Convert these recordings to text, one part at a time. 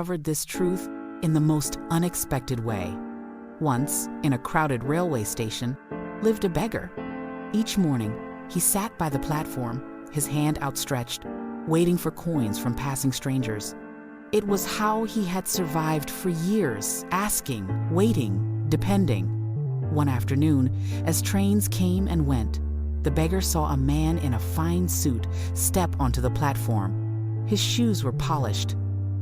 discovered this truth in the most unexpected way. Once, in a crowded railway station, lived a beggar. Each morning, he sat by the platform, his hand outstretched, waiting for coins from passing strangers. It was how he had survived for years, asking, waiting, depending. One afternoon, as trains came and went, the beggar saw a man in a fine suit step onto the platform. His shoes were polished,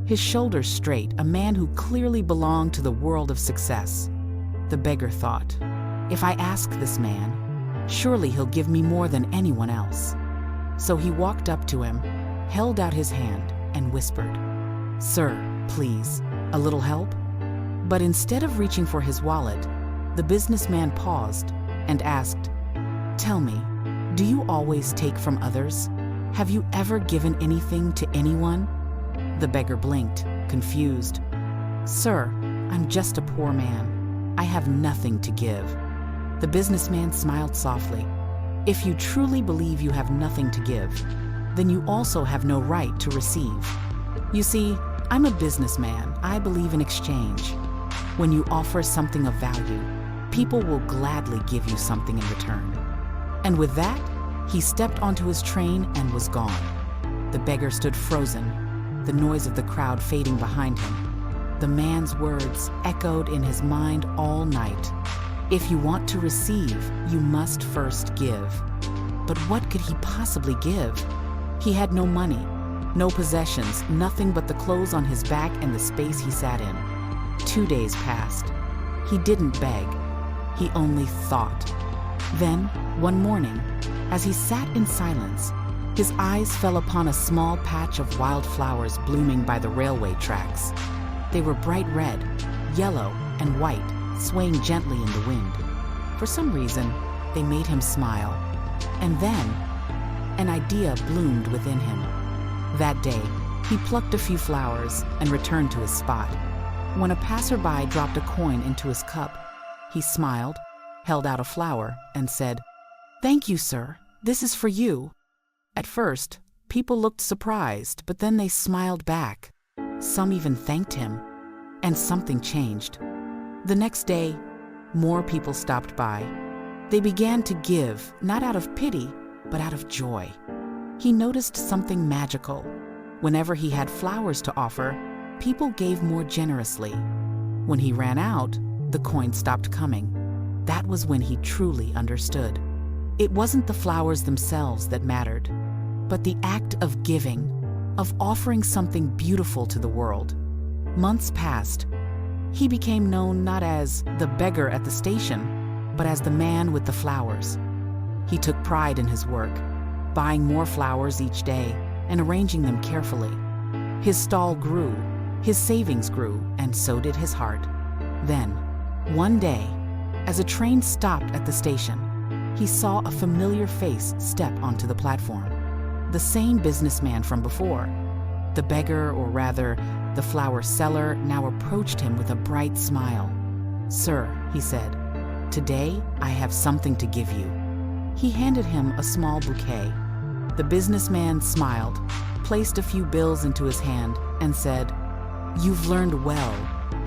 his shoulders straight, a man who clearly belonged to the world of success. The beggar thought, if I ask this man, surely he'll give me more than anyone else. So he walked up to him, held out his hand, and whispered, "Sir, please, a little help?" But instead of reaching for his wallet, the businessman paused and asked, "Tell me, do you always take from others? Have you ever given anything to anyone?" The beggar blinked, confused. "Sir, I'm just a poor man. I have nothing to give." The businessman smiled softly. "If you truly believe you have nothing to give, then you also have no right to receive. You see, I'm a businessman. I believe in exchange. When you offer something of value, people will gladly give you something in return." And with that, he stepped onto his train and was gone. The beggar stood frozen, the noise of the crowd fading behind him. The man's words echoed in his mind all night. If you want to receive, you must first give. But what could he possibly give? He had no money, no possessions, nothing but the clothes on his back and the space he sat in. 2 days passed. He didn't beg. He only thought. Then, one morning, as he sat in silence, his eyes fell upon a small patch of wildflowers blooming by the railway tracks. They were bright red, yellow, and white, swaying gently in the wind. For some reason, they made him smile. And then, an idea bloomed within him. That day, he plucked a few flowers and returned to his spot. When a passerby dropped a coin into his cup, he smiled, held out a flower, and said, "Thank you, sir. This is for you." At first, people looked surprised, but then they smiled back. Some even thanked him, and something changed. The next day, more people stopped by. They began to give, not out of pity, but out of joy. He noticed something magical. Whenever he had flowers to offer, people gave more generously. When he ran out, the coins stopped coming. That was when he truly understood. It wasn't the flowers themselves that mattered, but the act of giving, of offering something beautiful to the world. Months passed. He became known not as the beggar at the station, but as the man with the flowers. He took pride in his work, buying more flowers each day and arranging them carefully. His stall grew, his savings grew, and so did his heart. Then, one day, as a train stopped at the station, he saw a familiar face step onto the platform. The same businessman from before. The beggar, or rather, the flower seller, now approached him with a bright smile. "Sir," he said, "today I have something to give you." He handed him a small bouquet. The businessman smiled, placed a few bills into his hand, and said, "You've learned well.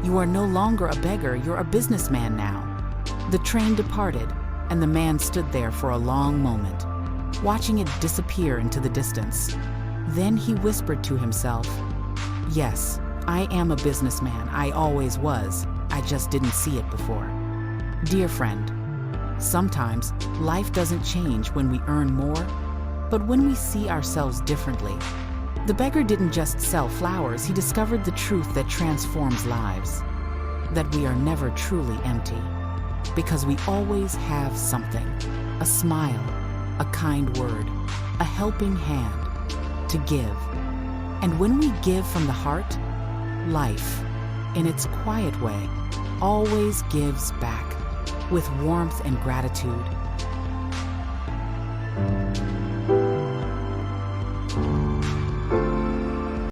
You are no longer a beggar, you're a businessman now." The train departed, and the man stood there for a long moment, watching it disappear into the distance. Then he whispered to himself, "Yes, I am a businessman. I always was. I just didn't see it before." Dear friend, sometimes life doesn't change when we earn more, but when we see ourselves differently. The beggar didn't just sell flowers, he discovered the truth that transforms lives, that we are never truly empty, because we always have something, a smile, a kind word, a helping hand to give. And when we give from the heart, life, in its quiet way, always gives back with warmth and gratitude.